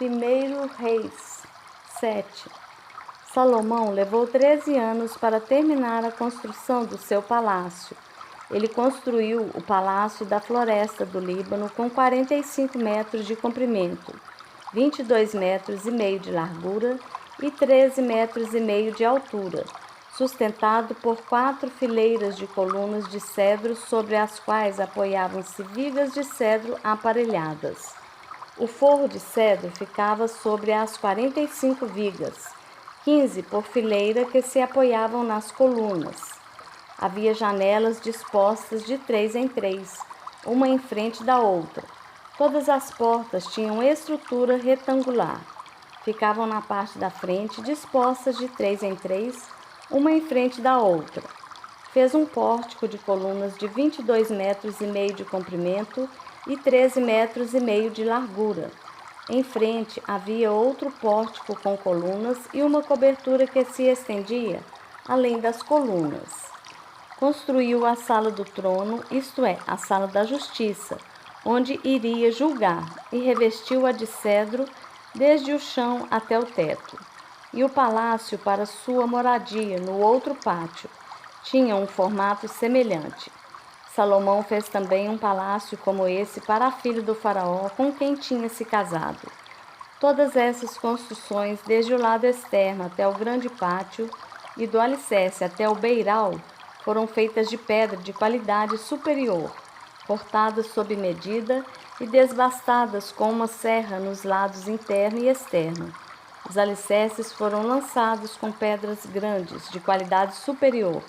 1 Reis 7. Salomão levou 13 anos para terminar a construção do seu palácio. Ele construiu o Palácio da Floresta do Líbano com 45 metros de comprimento, 22 metros e meio de largura e 13 metros e meio de altura, sustentado por 4 fileiras de colunas de cedro sobre as quais apoiavam-se vigas de cedro aparelhadas. O forro de cedro ficava sobre as 45 vigas, 15 por fileira, que se apoiavam nas colunas. Havia janelas dispostas de 3 em 3, uma em frente da outra. Todas as portas tinham estrutura retangular. Ficavam na parte da frente, dispostas de 3 em 3, uma em frente da outra. Fez um pórtico de colunas de 22 metros e meio de comprimento e 13 metros e meio de largura. Em frente havia outro pórtico com colunas e uma cobertura que se estendia além das colunas. Construiu a sala do trono, isto é, a sala da justiça, onde iria julgar, e revestiu-a de cedro desde o chão até o teto. E o palácio para sua moradia no outro pátio tinha um formato semelhante. Salomão fez também um palácio como esse para a filha do faraó com quem tinha se casado. Todas essas construções, desde o lado externo até o grande pátio e do alicerce até o beiral, foram feitas de pedra de qualidade superior, cortadas sob medida e desbastadas com uma serra nos lados interno e externo. Os alicerces foram lançados com pedras grandes de qualidade superior,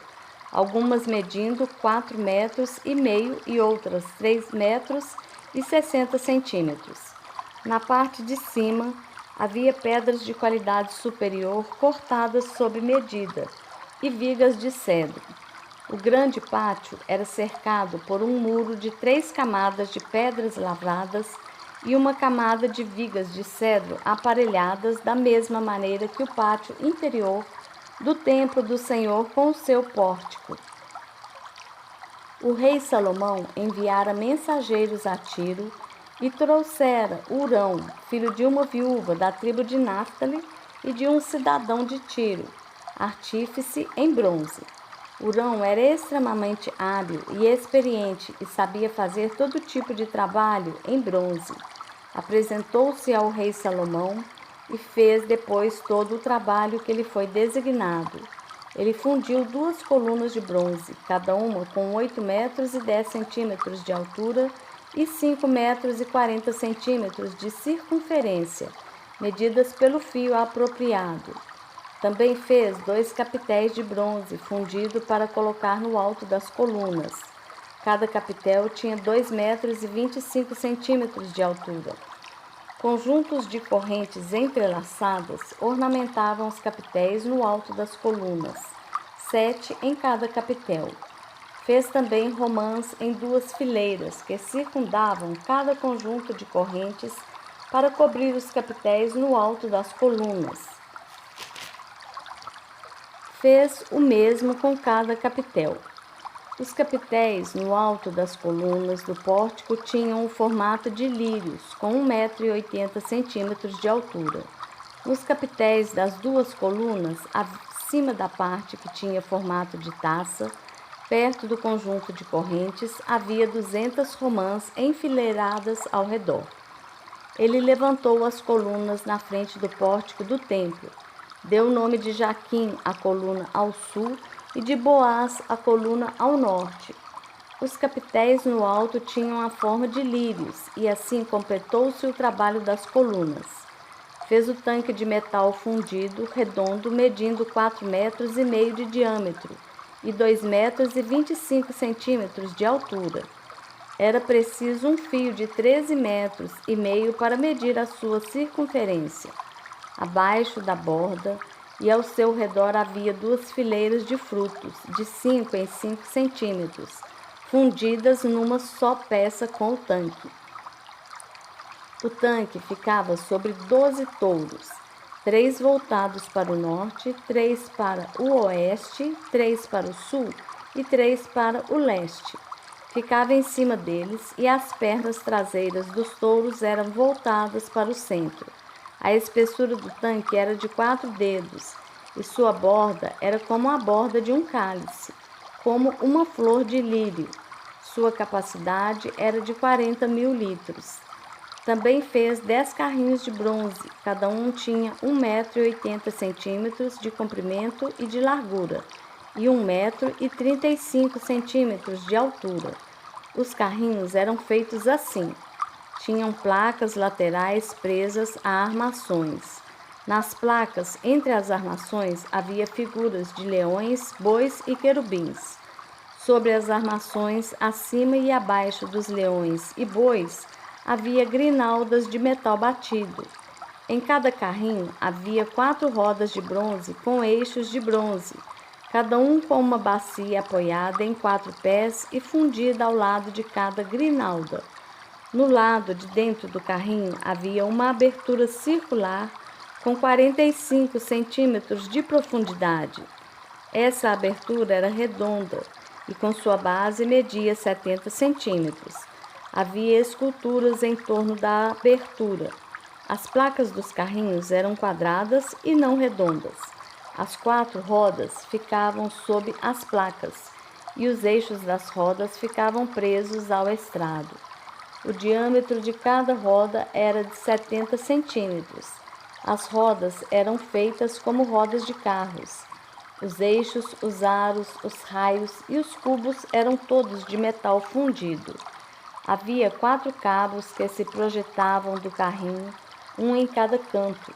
algumas medindo 4 metros e meio e outras 3 metros e 60 centímetros. Na parte de cima havia pedras de qualidade superior cortadas sob medida e vigas de cedro. O grande pátio era cercado por um muro de 3 camadas de pedras lavradas e uma camada de vigas de cedro aparelhadas da mesma maneira que o pátio interior do templo do Senhor com o seu pórtico. O rei Salomão enviara mensageiros a Tiro e trouxera Hurão, filho de uma viúva da tribo de Náftali e de um cidadão de Tiro, artífice em bronze. Hurão era extremamente hábil e experiente e sabia fazer todo tipo de trabalho em bronze. Apresentou-se ao rei Salomão e fez depois todo o trabalho que lhe foi designado. Ele fundiu 2 colunas de bronze, cada uma com 8 metros e 10 centímetros de altura e 5 metros e 40 centímetros de circunferência, medidas pelo fio apropriado. Também fez 2 capitéis de bronze fundido para colocar no alto das colunas. Cada capitel tinha 2 metros e 25 centímetros de altura. Conjuntos de correntes entrelaçadas ornamentavam os capitéis no alto das colunas, 7 em cada capitel. Fez também romãs em 2 fileiras que circundavam cada conjunto de correntes para cobrir os capitéis no alto das colunas. Fez o mesmo com cada capitel. Os capitéis no alto das colunas do pórtico tinham o formato de lírios, com 1,80 m de altura. Nos capitéis das 2 colunas, acima da parte que tinha formato de taça, perto do conjunto de correntes, havia 200 romãs enfileiradas ao redor. Ele levantou as colunas na frente do pórtico do templo. Deu o nome de Jaquim à coluna ao sul e de Boaz à coluna ao norte. Os capitéis no alto tinham a forma de lírios e assim completou-se o trabalho das colunas. Fez o tanque de metal fundido, redondo, medindo 4 metros e meio de diâmetro e 2 metros e 25 centímetros de altura. Era preciso um fio de 13 metros e meio para medir a sua circunferência. Abaixo da borda e ao seu redor havia 2 fileiras de frutos, de 5 em 5 centímetros, fundidas numa só peça com o tanque. O tanque ficava sobre 12 touros, 3 voltados para o norte, 3 para o oeste, 3 para o sul e 3 para o leste. Ficava em cima deles e as pernas traseiras dos touros eram voltadas para o centro. A espessura do tanque era de 4 dedos, e sua borda era como a borda de um cálice, como uma flor de lírio. Sua capacidade era de 40.000 litros. Também fez 10 carrinhos de bronze, cada um tinha 1,80 m de comprimento e de largura, e 1,35 m de altura. Os carrinhos eram feitos assim: tinham placas laterais presas a armações. Nas placas, entre as armações, havia figuras de leões, bois e querubins. Sobre as armações, acima e abaixo dos leões e bois, havia grinaldas de metal batido. Em cada carrinho havia 4 rodas de bronze com eixos de bronze, cada um com uma bacia apoiada em 4 pés e fundida ao lado de cada grinalda. No lado de dentro do carrinho havia uma abertura circular com 45 centímetros de profundidade. Essa abertura era redonda e com sua base media 70 centímetros. Havia esculturas em torno da abertura. As placas dos carrinhos eram quadradas e não redondas. As 4 rodas ficavam sob as placas e os eixos das rodas ficavam presos ao estrado. O diâmetro de cada roda era de 70 centímetros. As rodas eram feitas como rodas de carros. Os eixos, os aros, os raios e os cubos eram todos de metal fundido. Havia 4 cabos que se projetavam do carrinho, um em cada canto.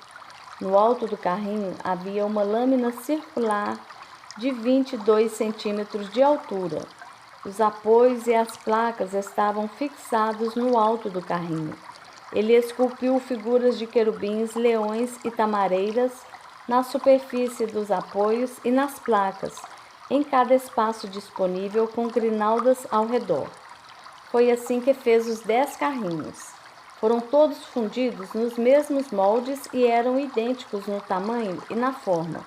No alto do carrinho havia uma lâmina circular de 22 centímetros de altura. Os apoios e as placas estavam fixados no alto do carrinho. Ele esculpiu figuras de querubins, leões e tamareiras na superfície dos apoios e nas placas, em cada espaço disponível com grinaldas ao redor. Foi assim que fez os 10 carrinhos. Foram todos fundidos nos mesmos moldes e eram idênticos no tamanho e na forma.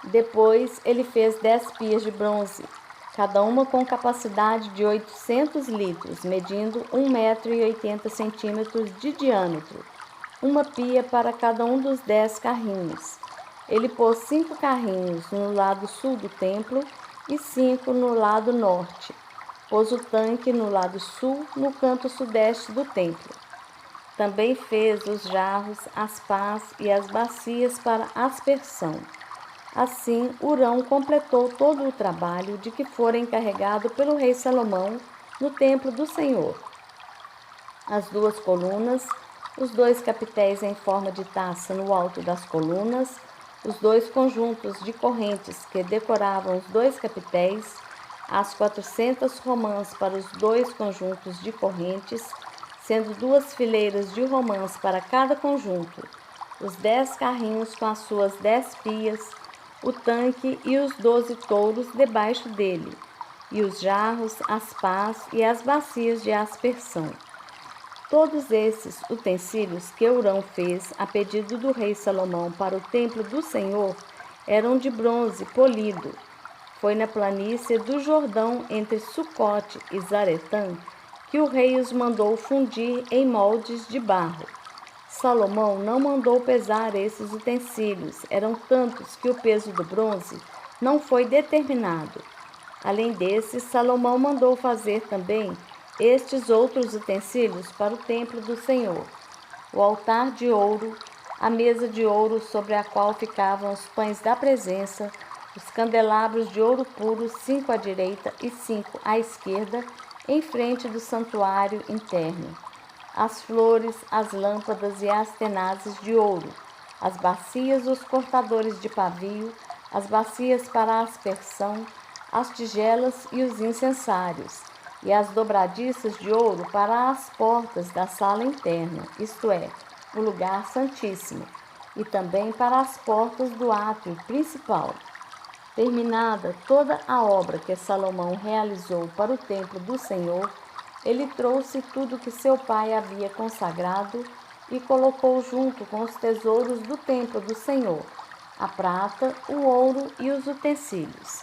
Depois, ele fez 10 pias de bronze, cada uma com capacidade de 800 litros, medindo 1,80 m de diâmetro, uma pia para cada um dos 10 carrinhos. Ele pôs 5 carrinhos no lado sul do templo e 5 no lado norte. Pôs o tanque no lado sul, no canto sudeste do templo. Também fez os jarros, as pás e as bacias para aspersão. Assim, Hurão completou todo o trabalho de que fora encarregado pelo rei Salomão no templo do Senhor. As 2 colunas, os 2 capitéis em forma de taça no alto das colunas, os 2 conjuntos de correntes que decoravam os 2 capitéis, as 400 romãs para os 2 conjuntos de correntes, sendo 2 fileiras de romãs para cada conjunto, os 10 carrinhos com as suas 10 pias, o tanque e os 12 touros debaixo dele, e os jarros, as pás e as bacias de aspersão. Todos esses utensílios que Hurão fez a pedido do rei Salomão para o templo do Senhor eram de bronze polido. Foi na planície do Jordão entre Sucote e Zaretã que o rei os mandou fundir em moldes de barro. Salomão não mandou pesar esses utensílios, eram tantos que o peso do bronze não foi determinado. Além desses, Salomão mandou fazer também estes outros utensílios para o templo do Senhor: o altar de ouro, a mesa de ouro sobre a qual ficavam os pães da presença, os candelabros de ouro puro, 5 à direita e 5 à esquerda, em frente do santuário interno, as flores, as lâmpadas e as tenazes de ouro, as bacias, os cortadores de pavio, as bacias para a aspersão, as tigelas e os incensários, e as dobradiças de ouro para as portas da sala interna, isto é, o lugar santíssimo, e também para as portas do átrio principal. Terminada toda a obra que Salomão realizou para o templo do Senhor, ele trouxe tudo que seu pai havia consagrado e colocou junto com os tesouros do templo do Senhor, a prata, o ouro e os utensílios.